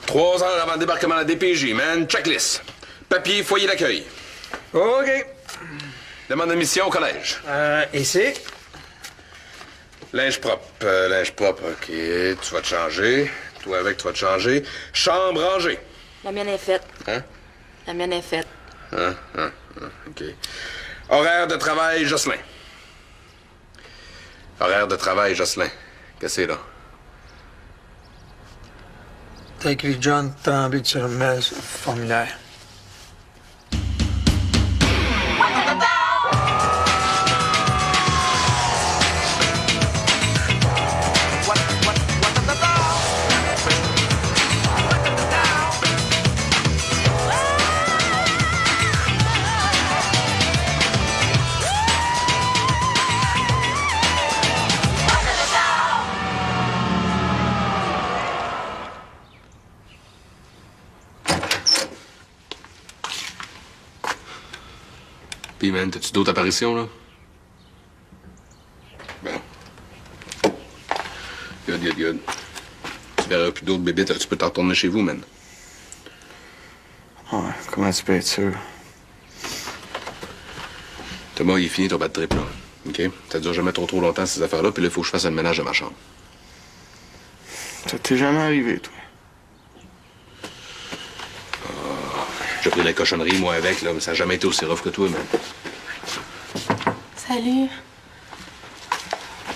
3 heures avant le débarquement à la DPJ, man. Checklist. Papier, foyer d'accueil. OK. Demande d'admission au collège. Ici. Linge propre, OK. Tu vas te changer. Toi avec, tu vas te changer. Chambre rangée. La mienne est faite. Hein? La mienne est faite. OK. Horaire de travail, Jocelyn. Horaire de travail, Jocelyn. Qu'est-ce que c'est, là? T'as écrit John Tremblay sur le formulaire. Pis, man, t'as-tu d'autres apparitions, là? Bon. Good. Tu verras plus d'autres bébites, tu peux t'en retourner chez vous, man. Ouais, comment tu peux être sûr? Thomas, il est fini ton bad trip, là. OK? Ça dure jamais trop longtemps, ces affaires-là, puis là, il faut que je fasse le ménage de ma chambre. Ça t'est jamais arrivé, toi? J'ai pris la cochonnerie, moi, avec, là, mais ça n'a jamais été aussi rough que toi, man. Salut.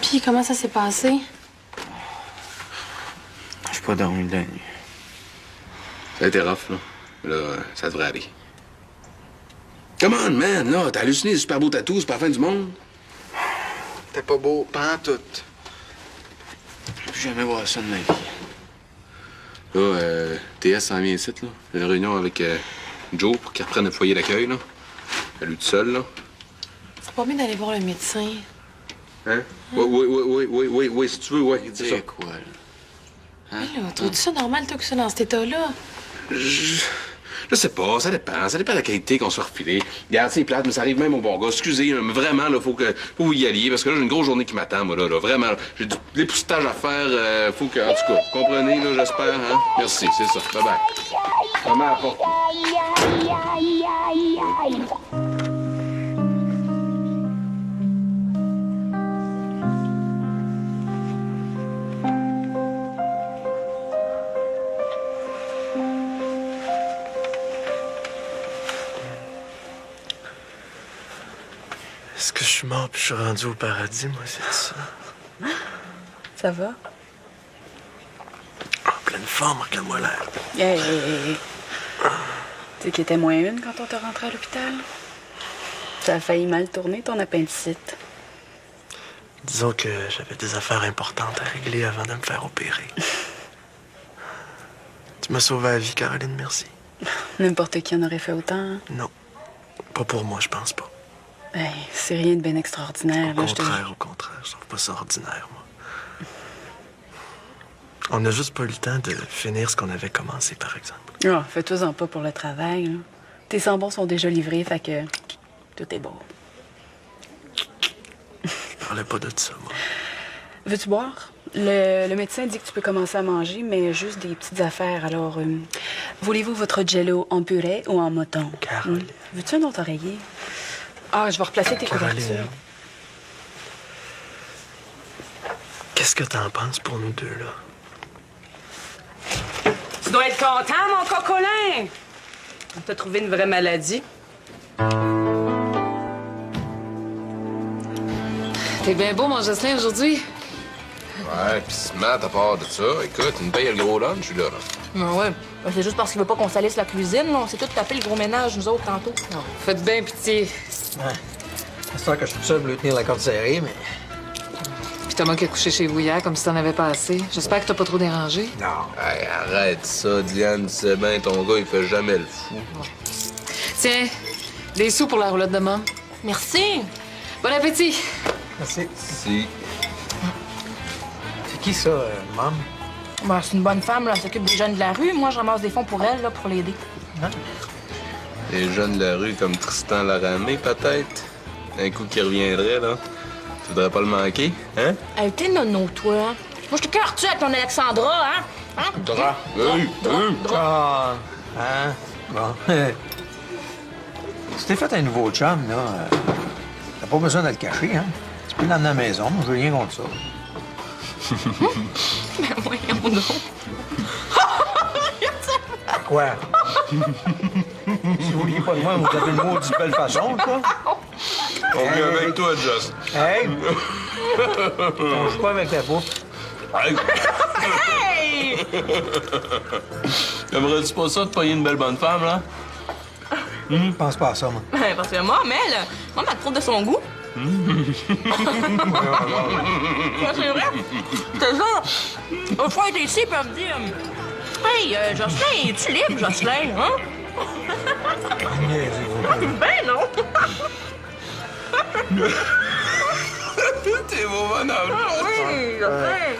Puis, comment ça s'est passé? J'ai pas dormi de la nuit. Ça a été rough, là. Là, ça devrait aller. Come on, man, là, t'as halluciné, super beau tatou, c'est pas la fin du monde. T'es pas beau, pas en tout. Je veux plus jamais voir ça de ma vie. Là, TS s'en vient ici, là. J'ai une réunion avec Joe pour qu'il reprenne le foyer d'accueil, là. À lui tout seul, là. C'est pas mieux d'aller voir le médecin. Hein? Oui, si tu veux, ouais. Il dirait quoi, là? Hein? Là, trouves-tu ça normal, toi, que ça dans cet état-là? Je sais pas, ça dépend. Ça dépend de la qualité qu'on se fait refiler. Regarde, c'est plate, mais ça arrive même au bon gars. Excusez, mais vraiment, là, faut que vous y alliez, parce que là, j'ai une grosse journée qui m'attend, moi, là. Vraiment, là. J'ai de l'époussetage à faire. Faut que. En tout cas, vous comprenez, là, j'espère, hein? Merci, c'est ça. Bye-bye. Maman à la porte. Est-ce que je suis mort puis je suis rendu au paradis, moi, c'est ça? Ça va? En pleine forme, regarde-moi l'air. Hey. Tu sais qu'il était moins une quand on t'a rentré à l'hôpital? Ça a failli mal tourner, ton appendicite. Disons que j'avais des affaires importantes à régler avant de me faire opérer. Tu m'as sauvé la vie, Caroline, merci. N'importe qui en aurait fait autant. Hein? Non. Pas pour moi, je pense pas. Hey, c'est rien de bien extraordinaire. Au contraire, je trouve pas ça ordinaire, moi. On n'a juste pas eu le temps de finir ce qu'on avait commencé, par exemple. Ah, fais-toi-en pas pour le travail. Là. Tes sambons sont déjà livrés, fait que tout est beau. Je parlais pas de ça, moi. Veux-tu boire? Le médecin dit que tu peux commencer à manger, mais juste des petites affaires. Alors, voulez-vous votre jello en purée ou en mouton? Caroline. Veux-tu un autre oreiller? Ah, je vais replacer tes couvertures. Qu'est-ce que t'en penses pour nous deux, là? Tu dois être content, mon cocolin! On t'a trouvé une vraie maladie. T'es bien beau, mon Jocelyn, aujourd'hui. Ouais, pis Matt, à part de ça, écoute, il me paye le gros lunch, je suis là. Ouais. C'est juste parce qu'il veut pas qu'on salisse la cuisine. Là. On s'est tout tapé le gros ménage, nous autres, tantôt. Faites bien pitié. Ouais. C'est sûr que je suis tout seul pour tenir la corde serrée, mais... Puis Thomas qui a couché chez vous hier, comme si t'en avais pas assez. J'espère que t'as pas trop dérangé. Non. Hey, arrête ça, Diane, c'est bien, ton gars, il fait jamais le fou. Tiens, des sous pour la roulotte de môme. Merci. Bon appétit. Merci. Si. C'est qui ça, Mom? Ben, c'est une bonne femme, là. Elle s'occupe des jeunes de la rue. Moi, je ramasse des fonds pour elle, là, pour l'aider. Hein? Les jeunes de la rue comme Tristan Laramé, peut-être? Un coup qui reviendrait, là. Tu voudrais pas le manquer, hein? Hey, t'es nono, toi. Hein? Moi, je te cœur-tu avec ton Alexandra, hein? Dra. Ah, hein? Bon. Si t'es fait un nouveau chum, là, t'as pas besoin de le cacher, hein? Tu peux l'emmener à la maison, moi, je veux rien contre ça. Ben voyons donc. Quoi? Si vous vouliez pas de moi, vous avez le mot d'une belle façon, quoi. On vient avec toi, Just. Hey! On joue pas avec la bouffe. Hey! Aimerais-tu pas ça de payer une belle bonne femme, là? Je pense pas à ça, moi. Ben, parce que moi, Mel, moi, ma trouve de son goût. Ouais, c'est vrai. Je te jure. L'autre fois, elle était ici, puis elle me dit Hey, Jocelyn, es-tu libre, Jocelyn, hein? Ben non! T'es beau bonhomme. Oui, Jocelyn!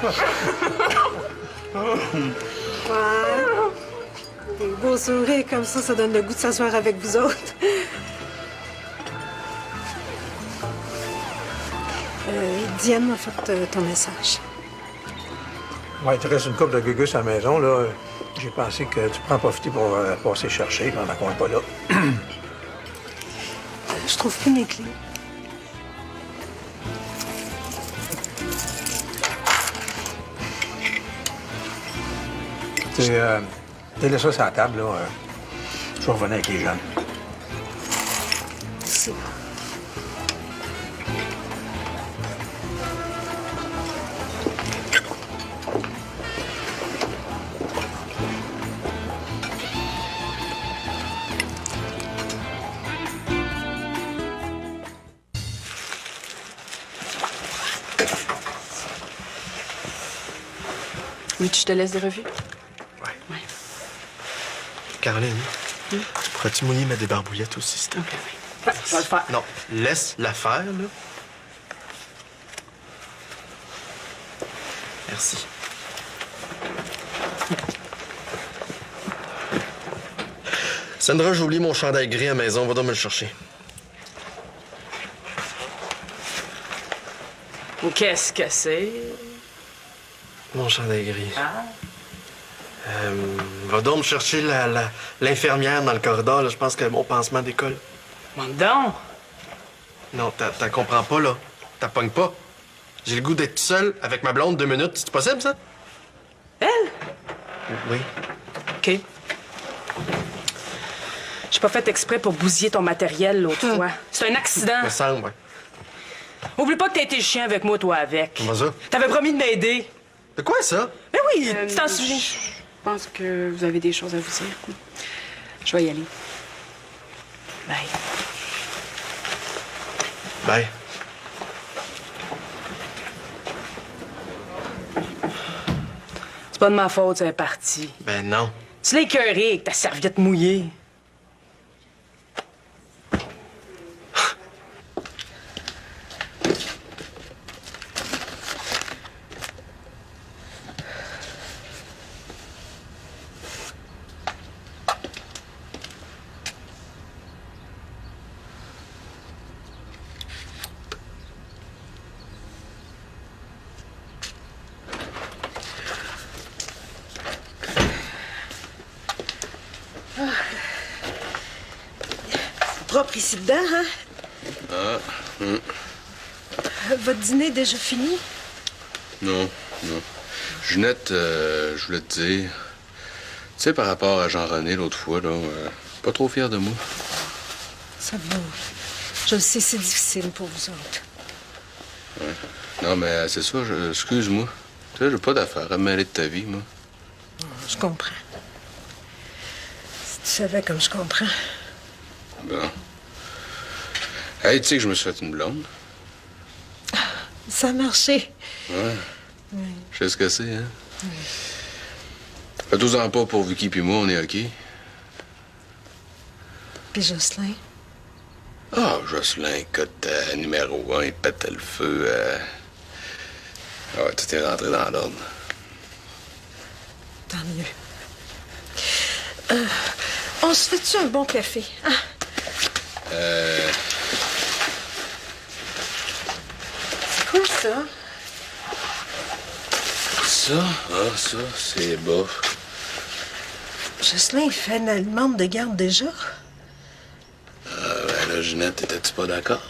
Des beaux sourires comme ça donne le goût de s'asseoir avec vous autres. Diane m'a fait ton message. Ouais, il te reste une coupe de gugus à la maison, là. J'ai pensé que tu prends profiter pour passer chercher pendant qu'on n'est pas là. Je trouve plus mes clés. T'es laissé ça sur la table, là. Je vais revenir avec les jeunes. C'est bon. Oui, je te laisse des revues. Ouais. Caroline, pourrais-tu mouiller ma débarbouillette aussi, s'il te plaît? Je vais le faire. Non, laisse la faire, là. Merci. Sandra, j'ai oublié mon chandail gris à la maison. Va donc me le chercher. Qu'est-ce que c'est? Mon chandail gris. Va donc me chercher l'infirmière dans le corridor. Là. Je pense que mon pansement décolle. Mon donc! Non, t'as comprends pas, là. T'as pognes pas. J'ai le goût d'être seul avec ma blonde 2 minutes. C'est possible, ça? Elle? Oui. OK. J'ai pas fait exprès pour bousiller ton matériel l'autre fois. C'est un accident. Me semble, ouais. Oublie pas que t'as été le chien avec moi, toi, avec. Comment ça? T'avais promis de m'aider. De quoi, ça? Mais oui, tu t'en souviens. Je pense que vous avez des choses à vous dire. Je vais y aller. Bye. Bye. C'est pas de ma faute, c'est parti. Ben non. Tu l'as écœuré avec ta serviette mouillée. Propre ici dedans, hein? Votre dîner est déjà fini? Non. Junette, je voulais te dire... Tu sais, par rapport à Jean-René l'autre fois, là, pas trop fier de moi. Ça va. Je le sais, c'est difficile pour vous autres. Ouais. Non, mais c'est ça, excuse-moi. Tu sais, j'ai pas d'affaire à me mêler de ta vie, moi. Je comprends. Si tu savais comme je comprends. Bon. Hey, tu sais que je me suis fait une blonde? Ça a marché. Ouais. Je sais ce que c'est, hein? Fais-toi-en pas pour Vicky puis moi, on est OK. Puis Jocelyn? Ah, Jocelyn, écoute, numéro 1, il pète le feu. Ah ouais, tout est rentré dans l'ordre. Tant mieux. On se fait-tu un bon café? Hein? C'est quoi ça? ça? Ah, ça, c'est bof. Jocelyn, il fait la demande de garde déjà? Ben là, Ginette, étais-tu pas d'accord?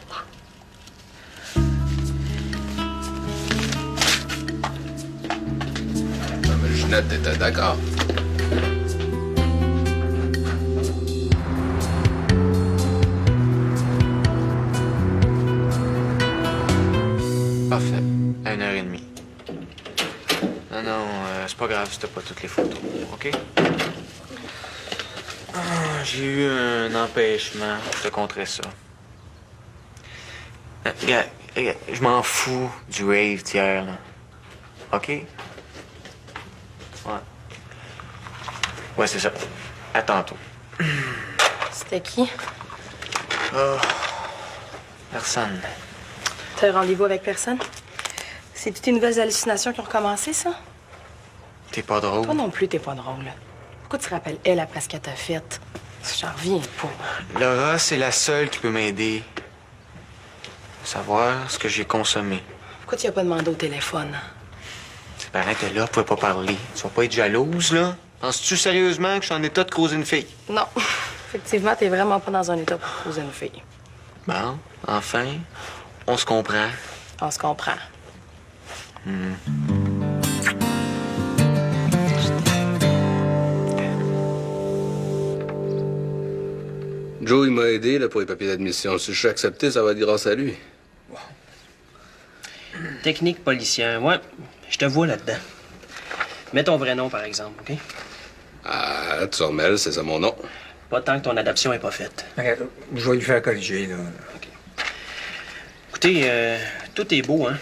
Non, mais Ginette était d'accord. Parfait. À 1h30. Non, c'est pas grave si t'as pas toutes les photos, OK? J'ai eu un empêchement. Je te compterai ça. Regarde, je m'en fous du rave d'hier, là. OK? Ouais, c'est ça. À tantôt. C'était qui? Personne. T'as un rendez-vous avec personne? C'est toutes tes nouvelles hallucinations qui ont recommencé, ça? T'es pas drôle. Toi non plus, t'es pas drôle. Pourquoi tu te rappelles elle après ce qu'elle t'a fait? J'en reviens pas. Laura, c'est la seule qui peut m'aider. Savoir ce que j'ai consommé. Pourquoi tu as pas demandé au téléphone? Tes parents étaient là, pouvaient pas parler. Tu vas pas être jalouse, là? Penses-tu sérieusement que je suis en état de croiser une fille? Non. Effectivement, t'es vraiment pas dans un état pour poser une fille. Bon, enfin, on se comprend. On se comprend. Joe, il m'a aidé là, pour les papiers d'admission. Si je suis accepté, ça va être grâce à lui. Technique policière, ouais. Je te vois là-dedans. Mets ton vrai nom, par exemple, OK? Ah, Turmel, c'est ça mon nom. Pas tant que ton adoption est pas faite. Regarde, je vais lui faire corriger, là. Écoutez, tout est beau, hein?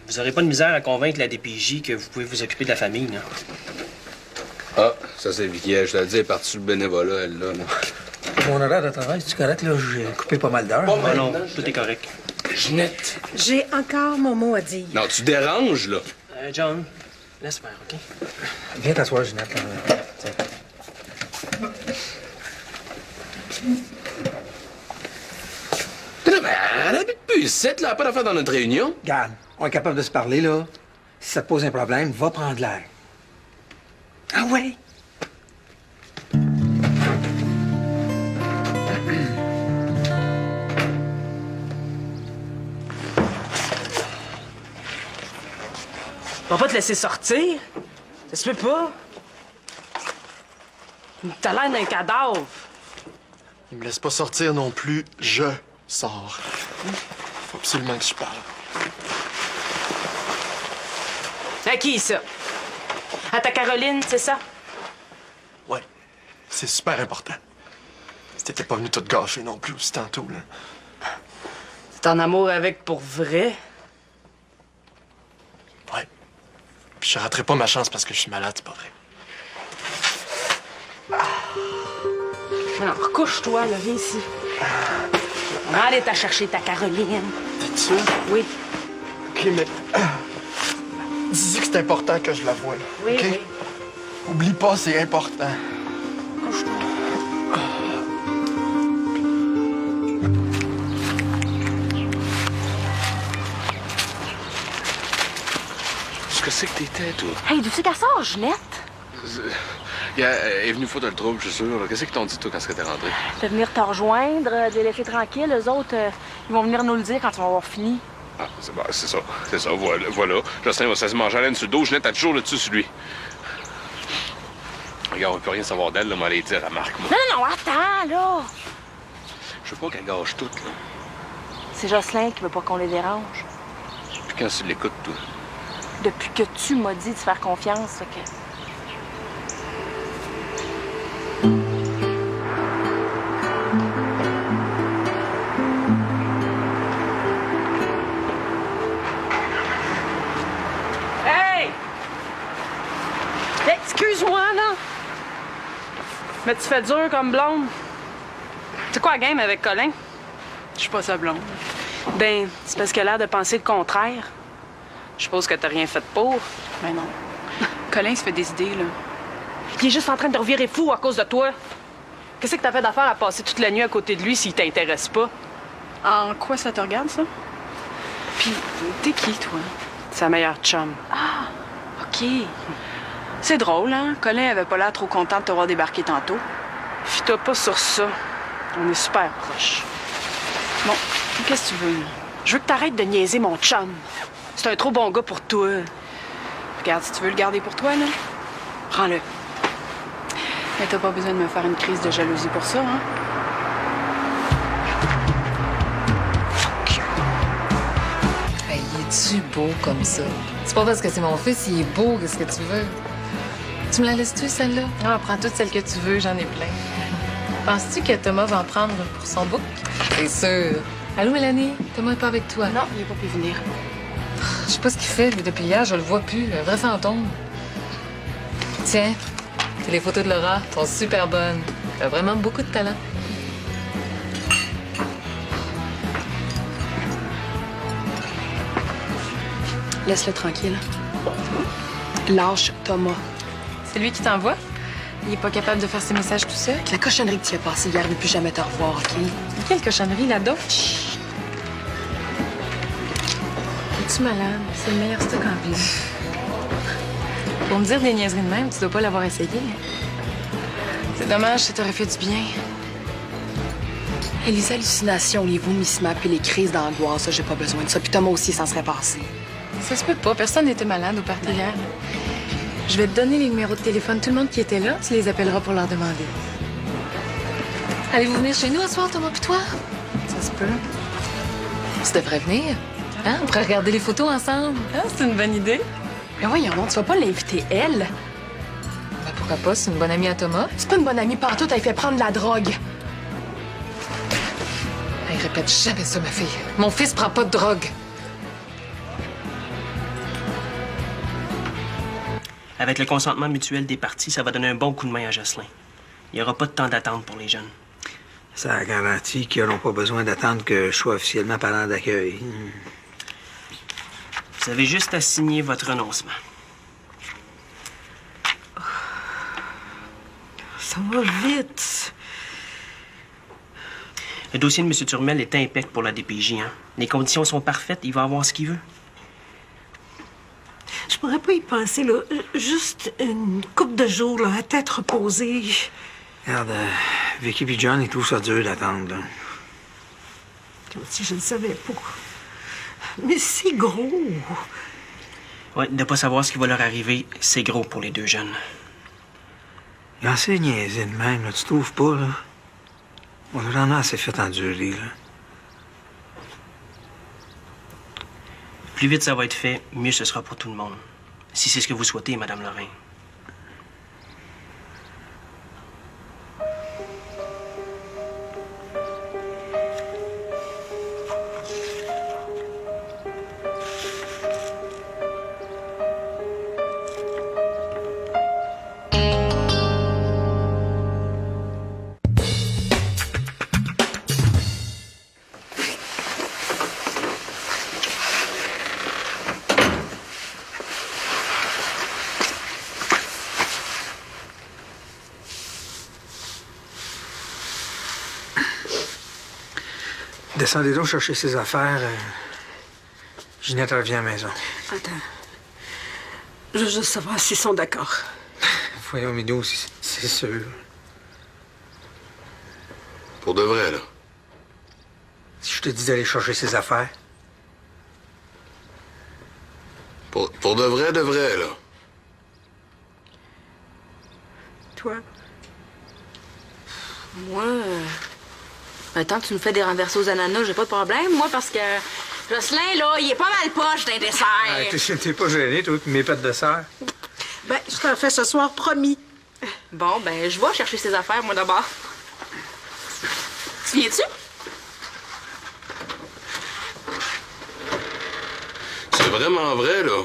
Vous aurez pas de misère à convaincre la DPJ que vous pouvez vous occuper de la famille, là. Ah, ça c'est Vicky. Je te le dis, elle est partie sur le bénévolat, elle, là. Mon horaire de travail, c'est correct, là? J'ai coupé pas mal d'heures. Oh non, tout est correct. Ginette! J'ai encore mon mot à dire. Non, tu déranges, là. John, laisse faire, OK? Viens t'asseoir, Ginette. Tiens. Non, mais elle habite plus ici, là. Elle a pas d'affaire dans notre réunion. Regarde, on est capable de se parler, là. Si ça te pose un problème, va prendre l'air. Ah ouais? On va pas te laisser sortir. Ça se peut pas. T'as l'air d'un cadavre. Il me laisse pas sortir non plus, je sors. Faut absolument que je parle. À qui, ça? À ta Caroline, c'est ça? Ouais, c'est super important. Si t'étais pas venu tout gâcher non plus aussi tantôt, là. T'es en amour avec pour vrai? Ouais. Puis je raterai pas ma chance parce que je suis malade, c'est pas vrai. Non, recouche-toi, là, viens ici. On va aller t'a chercher ta Caroline. T'es sûr? Oui. OK, mais... dis-y que c'est important que je la voie, là. Oui, OK? oui. Oublie pas, c'est important. Couche-toi. Qu'est-ce que c'est que t'étais, toi? Hey, d'où c'est qu'elle sort, Ginette? Elle est venue foutre le trouble, je suis sûr. Qu'est-ce qu'ils t'ont dit, toi, quand t'es rentré? De venir te rejoindre, de les laisser tranquilles. Eux autres, ils vont venir nous le dire quand tu vas avoir fini. Ah, c'est ça. C'est ça, voilà. Jocelyn va se manger à laine sur le dos. Ginette a toujours le dessus sur lui. Regarde, on peut rien savoir d'elle, là, mais aller dire à Marc, moi. Non, attends, là! Je veux pas qu'elle gâche tout, là. C'est Jocelyn qui veut pas qu'on les dérange. Puis quand tu l'écoutes, toi. Depuis que tu m'as dit de faire confiance, fait que... Hey! Excuse-moi, là. Mais tu fais dur comme blonde. C'est quoi la game avec Colin? Je suis pas sa blonde. Ben, c'est parce qu'elle a l'air de penser le contraire. Je suppose que t'as rien fait pour. Ben non. Colin se fait des idées, là. Il est juste en train de revirer fou à cause de toi. Qu'est-ce que t'as fait d'affaire à passer toute la nuit à côté de lui s'il t'intéresse pas? En quoi ça te regarde, ça? Puis, t'es qui, toi? Sa meilleure chum. OK. débarquer. C'est drôle, hein? Colin avait pas l'air trop content de te voir débarquer tantôt. Fie-toi pas sur ça. On est super proches. Bon, qu'est-ce que tu veux? Je veux que t'arrêtes de niaiser mon chum. C'est un trop bon gars pour toi. Regarde, si tu veux le garder pour toi, là, prends-le. Mais t'as pas besoin de me faire une crise de jalousie pour ça, hein? Hey, il est-tu beau comme ça? C'est pas parce que c'est mon fils, il est beau, qu'est-ce que tu veux? Tu me la laisses-tu, celle-là? Ah, prends toutes celles que tu veux, j'en ai plein. Penses-tu que Thomas va en prendre pour son book? C'est sûr. Allô, Mélanie? Thomas est pas avec toi? Non, il est pas pu venir. Je sais pas ce qu'il fait, lui, depuis hier, je le vois plus. Un vrai fantôme. Tiens, c'est les photos de Laura. Elles sont super bonnes. Elle a vraiment beaucoup de talent. Laisse-le tranquille. Lâche Thomas. C'est lui qui t'envoie? Il est pas capable de faire ses messages tout seul? La cochonnerie que tu as passée hier, ne plus jamais te revoir, OK? Quelle cochonnerie, là-dedans? Es-tu malade? C'est le meilleur stock en ville. Pour me dire des niaiseries de même, tu dois pas l'avoir essayé. C'est dommage, ça t'aurait fait du bien. Et les hallucinations, les vomissements, puis les crises d'angoisse, ça, j'ai pas besoin de ça. Puis Thomas aussi, ça serait passé. Ça se peut pas, personne n'était malade au party hier. Je vais te donner les numéros de téléphone. Tout le monde qui était là, tu les appelleras pour leur demander. Allez-vous venir chez nous ce soir, Thomas puis toi? Ça se peut. Tu devrais venir. Hein? On pourrait regarder les photos ensemble. Ah, c'est une bonne idée. Mais voyons donc, tu vas pas l'inviter, elle? Ben, pourquoi pas? C'est une bonne amie à Thomas. C'est pas une bonne amie partout, elle fait prendre de la drogue. Hey, répète jamais ça, ma fille. Mon fils prend pas de drogue. Avec le consentement mutuel des parties, ça va donner un bon coup de main à Jocelyn. Il n'y aura pas de temps d'attente pour les jeunes. Ça garantit qu'ils n'auront pas besoin d'attendre que je sois officiellement parent d'accueil. Vous avez juste à signer votre renoncement. Ça va vite. Le dossier de M. Turmel est impec pour la DPJ, hein? Les conditions sont parfaites, il va avoir ce qu'il veut. Je pourrais pas y penser, là. Juste une couple de jours, là, à tête reposée. Regarde, Vicky et John, ils trouvent ça dur d'attendre, là. Comme si je ne savais pas. Mais c'est gros. Ouais, de pas savoir ce qui va leur arriver, c'est gros pour les deux jeunes. Ils ont assez niaisé de même, là. Tu trouves pas, là? On en a assez fait endurer, là. Plus vite ça va être fait, mieux ce sera pour tout le monde. Si c'est ce que vous souhaitez, Madame Lorrain. Descendez donc chercher ses affaires. Ginette revient à la maison. Attends. Je veux juste savoir s'ils sont d'accord. Voyons, Minou, c'est sûr. Pour de vrai, là. Si je te dis d'aller chercher ses affaires. Pour de vrai, là. Toi? Moi, tant que tu nous fais des renversés aux ananas, j'ai pas de problème. Moi, parce que Jocelyn, là, il est pas mal poche d'un dessert. T'es pas gêné, toi, mes pâtes de serre? Ben, je t'en fais ce soir, promis. Bon, ben, je vais chercher ses affaires, moi, d'abord. Tu viens-tu? C'est vraiment vrai, là.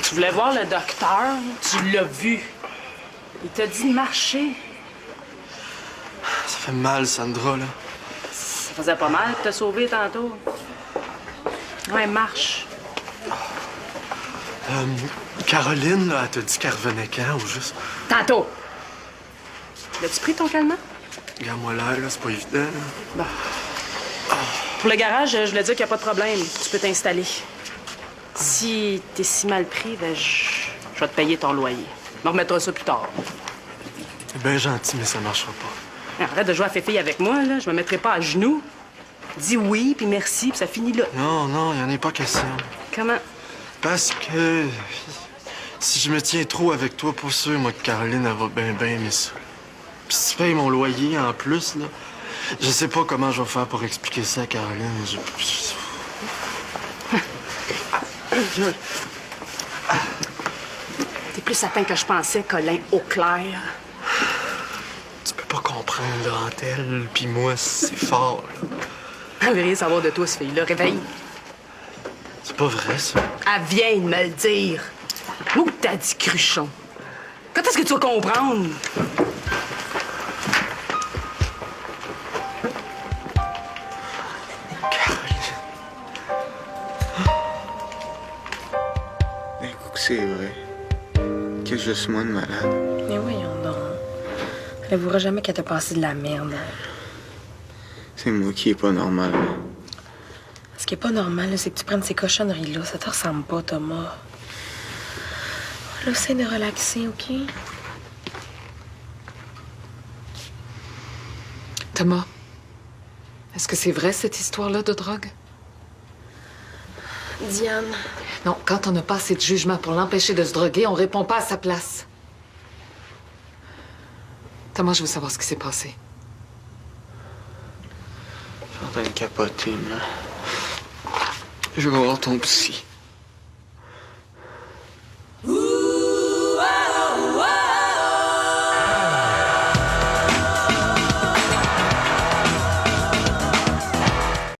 Tu voulais voir le docteur, tu l'as vu. Il t'a dit de marcher. Ça fait mal, Sandra, là. Ça faisait pas mal de te sauver tantôt. Ouais, marche. Caroline, là, elle t'a dit qu'elle revenait quand ou juste... Tantôt. L'as-tu pris ton calmant? Regarde-moi l'air, là, c'est pas évident. Là. Bon. Pour le garage, je voulais dire qu'il n'y a pas de problème. Tu peux t'installer. Si t'es si mal pris, ben, je vais te payer ton loyer. On remettra ça plus tard. C'est bien gentil, mais ça marchera pas. Arrête de jouer à fée-fille avec moi, là. Je me mettrai pas à genoux. Dis oui, puis merci, puis ça finit là. Non, non, il en est pas question. Comment? Parce que... si je me tiens trop avec toi, pas sûr, moi, que Caroline, elle va bien aimer ça. Puis si tu payes mon loyer en plus, là, je sais pas comment je vais faire pour expliquer ça à Caroline. T'es plus atteint que je pensais, Colin Auclair. Tu peux pas comprendre, là, entre elle puis moi, c'est fort, là. Elle veut rien savoir de toi, ce fille-là. Réveille. C'est pas vrai, ça. Elle vient de me le dire. Où t'as dit cruchon? Quand est-ce que tu vas comprendre? D'un coup que c'est vrai. Que je suis moi de malade. Mais voyons donc. Elle avouera jamais qu'elle t'a passé de la merde. C'est moi qui est pas normal. Ce qui est pas normal, là, c'est que tu prennes ces cochonneries-là. Ça te ressemble pas, Thomas. Là, essaie de relaxer, OK? Thomas, est-ce que c'est vrai, cette histoire-là de drogue? Diane. Non, quand on n'a pas assez de jugement pour l'empêcher de se droguer, on répond pas à sa place. Thomas, je veux savoir ce qui s'est passé. Je suis en train de capoter, là. Je vais voir ton psy.